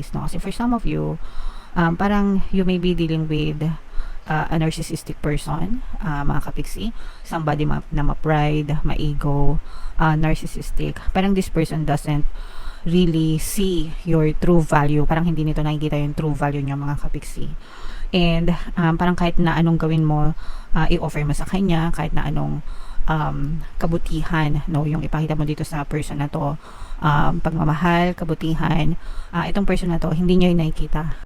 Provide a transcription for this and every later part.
guys, no? Kasi for some of you, parang you may be dealing with a narcissistic person, mga kapiksi, somebody na ma-pride, ma-ego, narcissistic. Parang this person doesn't really see your true value. Parang hindi nito nakikita yung true value niyo, mga kapiksi. And parang kahit na anong gawin mo, i-offer mo sa kanya, kahit na anong kabutihan, no, yung ipakita mo dito sa person na to, pagmamahal, kabutihan, itong person na to, hindi niya yung nakikita.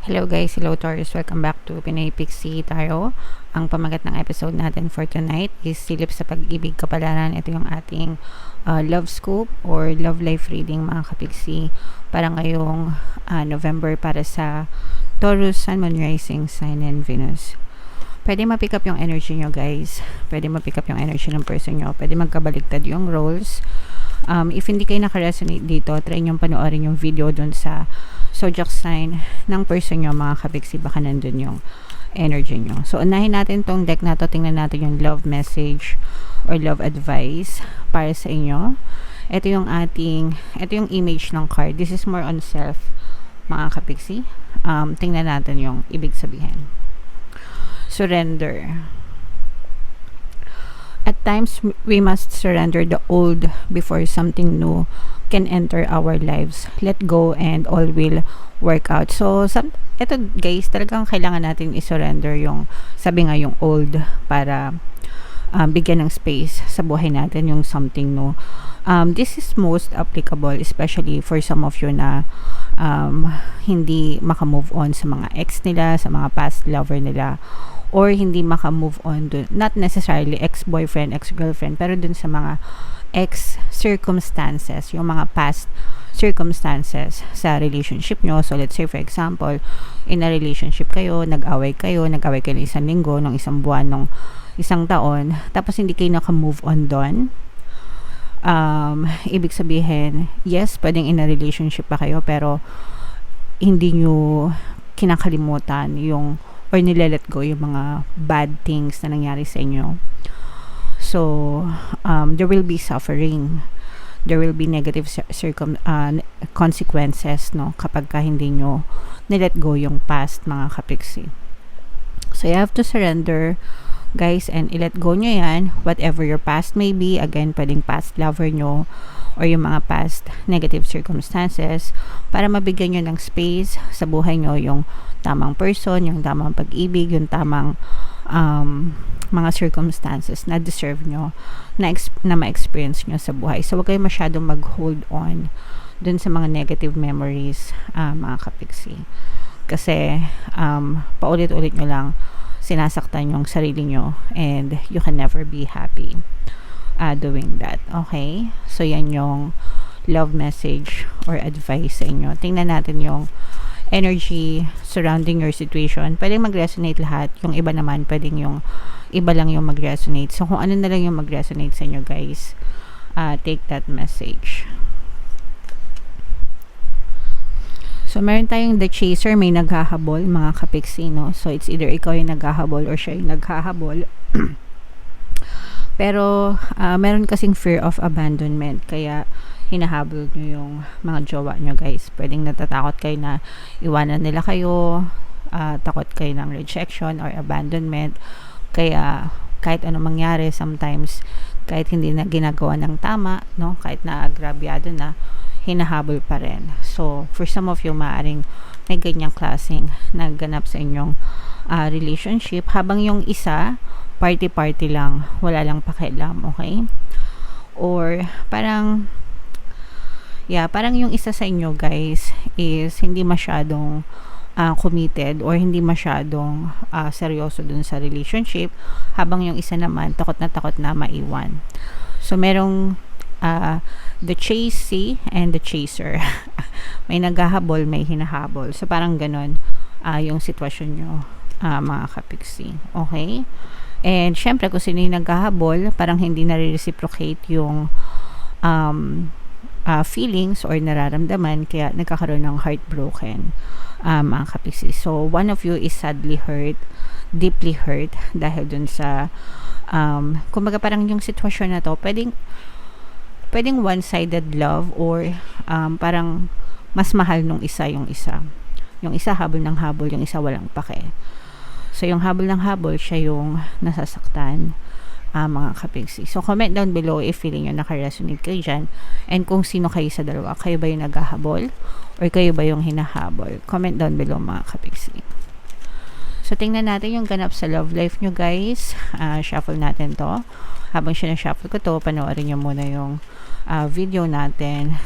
Hello guys, hello Taurus, welcome back to Pinay Pixie Tarot. Ang pamagat ng episode natin for tonight is Silip sa Pag-ibig Kapalaran. Ito yung ating love scope or love life reading, mga kapixie, para ngayong November para sa Taurus, Sun, Moon, Rising, Sign, and Venus. Pwede ma-pick up yung energy nyo guys, pwede ma-pick up yung energy ng person nyo, pwede magkabaligtad yung roles. If hindi kayo naka-resonate dito, try nyo panoorin yung video dun sa zodiac sign ng person nyo, mga kapiksi, baka nandun yung energy nyo. So, unahin natin tong deck na to, tingnan natin yung love message or love advice para sa inyo. Ito yung image ng card. This is more on self, mga kapiksi. Tingnan natin yung ibig sabihin. Surrender. At times, we must surrender the old before something new can enter our lives. Let go and all will work out. So, ito guys, talagang kailangan natin i-surrender yung, sabi nga, yung old para bigyan ng space sa buhay natin yung something new. This is most applicable, especially for some of you na hindi makamove on sa mga ex nila, sa mga past lover nila, or hindi makamove on dun, not necessarily ex-boyfriend, ex-girlfriend, pero dun sa mga ex-circumstances, yung mga past circumstances sa relationship nyo. So, let's say, for example, in a relationship kayo, nag-away kayo ng isang linggo, ng isang buwan, ng isang taon, tapos hindi kayo naka-move on doon. Ibig sabihin, yes, pwedeng in a relationship pa kayo, pero hindi nyo kinakalimutan yung or nilelet go yung mga bad things na nangyari sa inyo. So, there will be suffering. There will be negative consequences, no, kapag ka hindi nyo nilet go yung past, mga kapiksi. So, you have to surrender, guys, and i-let go nyo yan, whatever your past may be. Again, pwedeng past lover nyo or yung mga past negative circumstances, para mabigyan nyo ng space sa buhay nyo yung tamang person, yung tamang pag-ibig, yung tamang mga circumstances na deserve nyo na ma-experience nyo sa buhay. So, huwag kayo masyadong mag-hold on dun sa mga negative memories, mga kapiksi. Kasi, paulit-ulit nyo lang sinasaktan yung sarili nyo and you can never be happy doing that. Okay? So, yan yung love message or advice sa inyo. Tingnan natin yung energy surrounding your situation. Pwedeng mag-resonate lahat. Yung iba naman, pwedeng yung iba lang yung mag-resonate. So, kung ano na lang yung mag-resonate sa inyo, guys, take that message. So, meron tayong the chaser, may naghahabol, mga kapiksi, no? So, it's either ikaw yung naghahabol or siya yung naghahabol. Pero, meron kasing fear of abandonment. Kaya, hinahabol nyo yung mga jowa nyo, guys. Pwedeng natatakot kayo na iwanan nila kayo, takot kayo ng rejection or abandonment. Kaya, kahit ano mangyari, sometimes, kahit hindi na ginagawa ng tama, no? Kahit na agrabyado na, hinahabol pa rin. So, for some of you, maaring may ganyang klaseng nagganap sa inyong relationship, habang yung isa, party-party lang, wala lang pakialam, okay? Or, parang yung isa sa inyo, guys, is hindi masyadong committed or hindi masyadong seryoso dun sa relationship, habang yung isa naman takot na maiwan. So, merong the chasee and the chaser. May naghahabol, may hinahabol. So, parang ganon yung sitwasyon nyo, mga kapiksi. Okay? And, syempre, kung sino yung naghahabol, parang hindi na-reciprocate yung feelings or nararamdaman, kaya nagkakaroon ng heartbroken. mga kapiksi. So, one of you is sadly hurt, deeply hurt, dahil dun sa, kumbaga parang yung sitwasyon na to, pwedeng one-sided love, or parang mas mahal nung isa yung isa. Yung isa habol ng habol, yung isa walang pake. So, yung habol ng habol, siya yung nasasaktan, mga kapiksi. So, comment down below if feeling nyo nakaresonate kayo dyan, and kung sino kayo sa dalawa. Kayo ba yung naghahabol, or kayo ba yung hinahabol? Comment down below, mga kapiksi. So, tingnan natin yung ganap sa love life nyo, guys. Shuffle natin to. Habang sinashuffle ko to, panoorin nyo muna yung video natin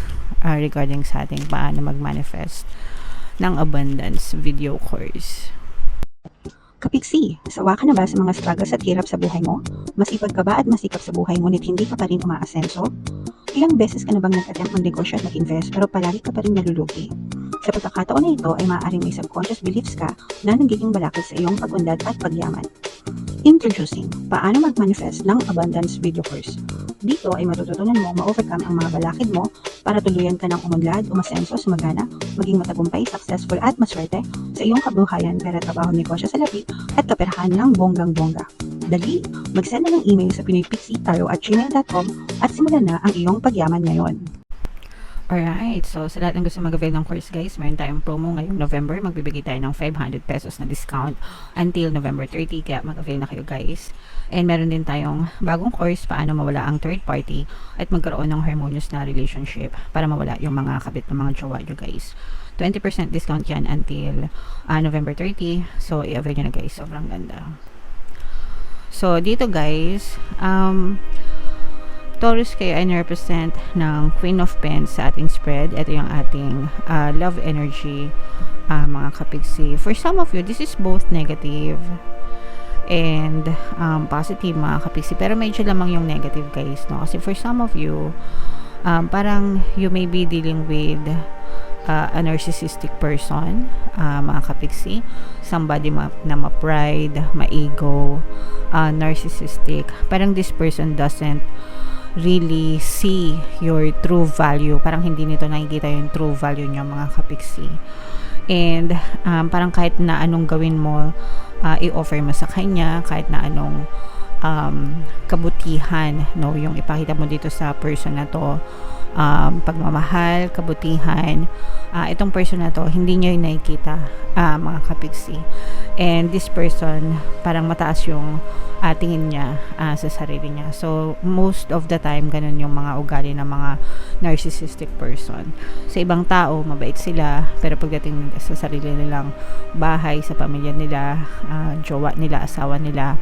regarding sa ating paano mag-manifest ng abundance video course. Kapiksi, sawa ka na ba sa mga struggles at hirap sa buhay mo? Masipag ka ba at masikap sa buhay ngunit hindi ka pa rin umaasenso? Ilang beses ka na bang nag-attempt mag-negosyo at mag-invest pero palagi ka pa rin nalulugi? Sa pagkakataon na ito ay maaaring may subconscious beliefs ka na nagiging balakid sa iyong pag-unlad at pagyaman. Introducing, paano mag-manifest ng abundance video course. Dito ay matututunan mo ma-overcome ang mga balakid mo para tuluyan ka ng umunlad, umasenso, sumagana, maging matagumpay, successful at maswerte sa iyong kabuhayan, pera, trabaho, negosyo, salapi at kaperahan ng bonggang-bongga. Dali, mag-send na ng email sa pinoypixie@gmail.com at simulan na ang iyong pagyaman ngayon. Alright, so sa lahat ng gusto mag-avail ng course, guys, meron tayong promo ngayong November. Magbibigay tayo ng 500 pesos na discount until November 30, kaya mag-avail na kayo, guys. And meron din tayong bagong course, paano mawala ang third party at magkaroon ng harmonious na relationship para mawala yung mga kabit ng mga jowa nyo, guys. 20% discount yan until November 30, so i-avail nyo na, guys. Sobrang ganda. So dito, guys, Taurus kayo ay represent ng Queen of Pens sa ating spread. Ito yung ating love energy, mga kapiksi. For some of you, this is both negative and positive, mga kapiksi. Pero medyo lamang yung negative, guys, no? Kasi for some of you, parang you may be dealing with a narcissistic person, mga kapiksi. Somebody na ma-pride, ma-ego, narcissistic. Parang this person doesn't really see your true value. Parang hindi nito nakikita yung true value niya, mga kapiksi. And parang kahit na anong gawin mo, i-offer mo sa kanya, kahit na anong kabutihan, no, yung ipakita mo dito sa person na to, pagmamahal, kabutihan, itong person na to, hindi niya yung nakikita, mga kapiksi. And this person, parang mataas yung tingin niya sa sarili niya. So, most of the time, ganun yung mga ugali ng mga narcissistic person. Sa ibang tao, mabait sila, pero pagdating sa sarili nilang bahay, sa pamilya nila, jowa nila, asawa nila,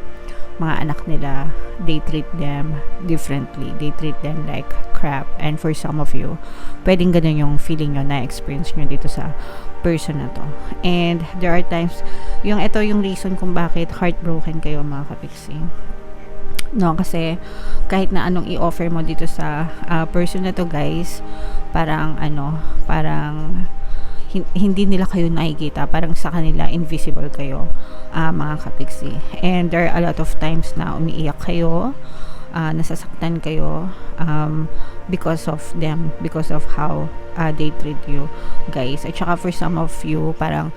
mga anak nila, they treat them differently. They treat them like crap. And for some of you, pwedeng ganun yung feeling nyo, na-experience nyo dito sa person na to. And there are times, ito yung reason kung bakit heartbroken kayo, mga kapiksi. No, kasi kahit na anong i-offer mo dito sa person na to, guys, parang hindi nila kayo nakikita, parang sa kanila invisible kayo, mga kapiksi. And there are a lot of times na umiiyak kayo, nasasaktan kayo because of them, because of how they treat you, guys. At saka for some of you, parang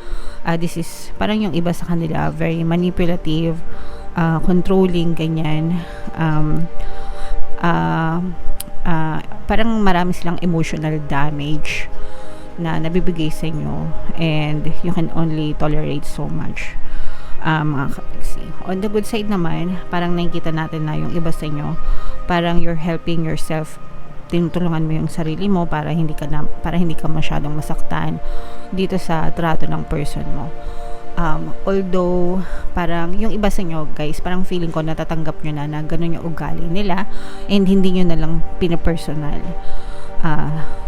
this is parang yung iba sa kanila very manipulative, controlling, ganyan. Parang marami silang emotional damage na nabibigay sa inyo, and you can only tolerate so much, mga kapiksi. On the good side naman, parang nakikita natin na yung iba sa inyo, parang you're helping yourself, tinutulungan mo yung sarili mo para hindi ka masyadong masaktan dito sa trato ng person mo. Although parang yung iba sa inyo, guys, parang feeling ko natatanggap nyo na ganun yung ugali nila, and hindi nyo na lang pinapersonal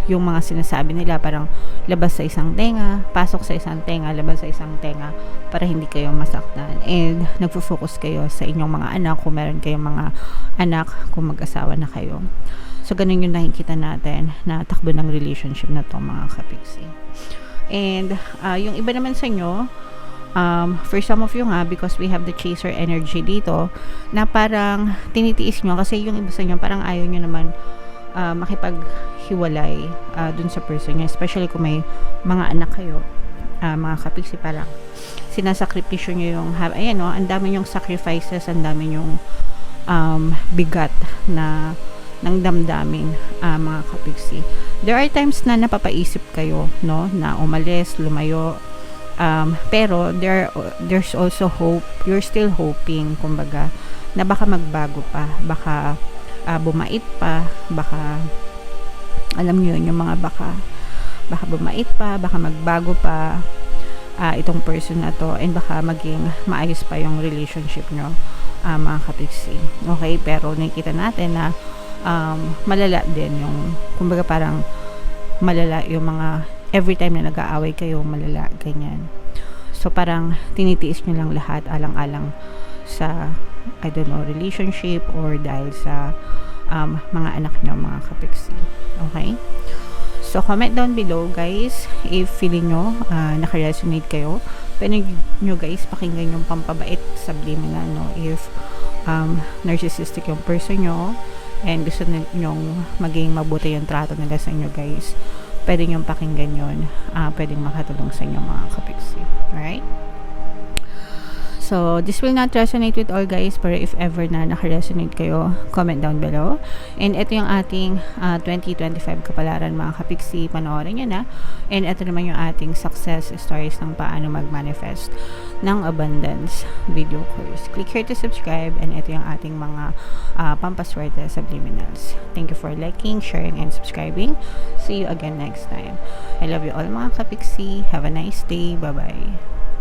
yung mga sinasabi nila, parang labas sa isang tenga, pasok sa isang tenga, labas sa isang tenga, para hindi kayo masaktan. And nagfo-focus kayo sa inyong mga anak, kung meron kayong mga anak, kung mag-asawa na kayo. So ganun yung nakikita natin na takbo ng relationship na to, mga kapiksi. And yung iba naman sa inyo, for some of you nga, because we have the chaser energy dito, na parang tinitiis nyo, kasi yung iba sa inyo parang ayaw nyo naman makipaghiwalay dun sa person nyo, especially kung may mga anak kayo. mga kapiksi, parang sinasakripisyo nyo yung, ayan no, ang dami yung sacrifices, ang dami yung bigat na ng damdamin, mga kapiksi. There are times na napapaisip kayo, no, na umalis, lumayo, pero there's also hope. You're still hoping, kumbaga, na baka magbago pa, baka bumait pa, baka alam niyo yun, yung mga baka bumait pa, baka magbago pa itong person na to, and baka maging maayos pa yung relationship nyo, mga kapiksi. Okay, pero nakikita natin na malala din yung, kumbaga parang malala yung mga every time na nag-aaway kayo, malala, ganyan. So parang tinitiis nyo lang lahat alang-alang sa, I don't know, relationship or dahil sa mga anak nyo, mga kapiksi. Okay? So, comment down below, guys, if feeling nyo naka-resonate kayo. Pwede nyo, guys, pakinggan yung pampabait subliminal, no? If narcissistic yung person nyo and gusto nyong maging mabuti yung trato nila sa inyo, guys, pwede nyo pakinggan yun. Pwedeng makatulong sa inyo, mga kapiksi. Alright? So, this will not resonate with all, guys, pero if ever na naka-resonate kayo, comment down below. And ito yung ating 2025 kapalaran, mga kapiksi, panoorin nyo na. And ito naman yung ating success stories ng paano mag-manifest ng abundance video course. Click here to subscribe, and ito yung ating mga pampaswerte subliminals. Thank you for liking, sharing, and subscribing. See you again next time. I love you all, mga kapiksi. Have a nice day. Bye-bye.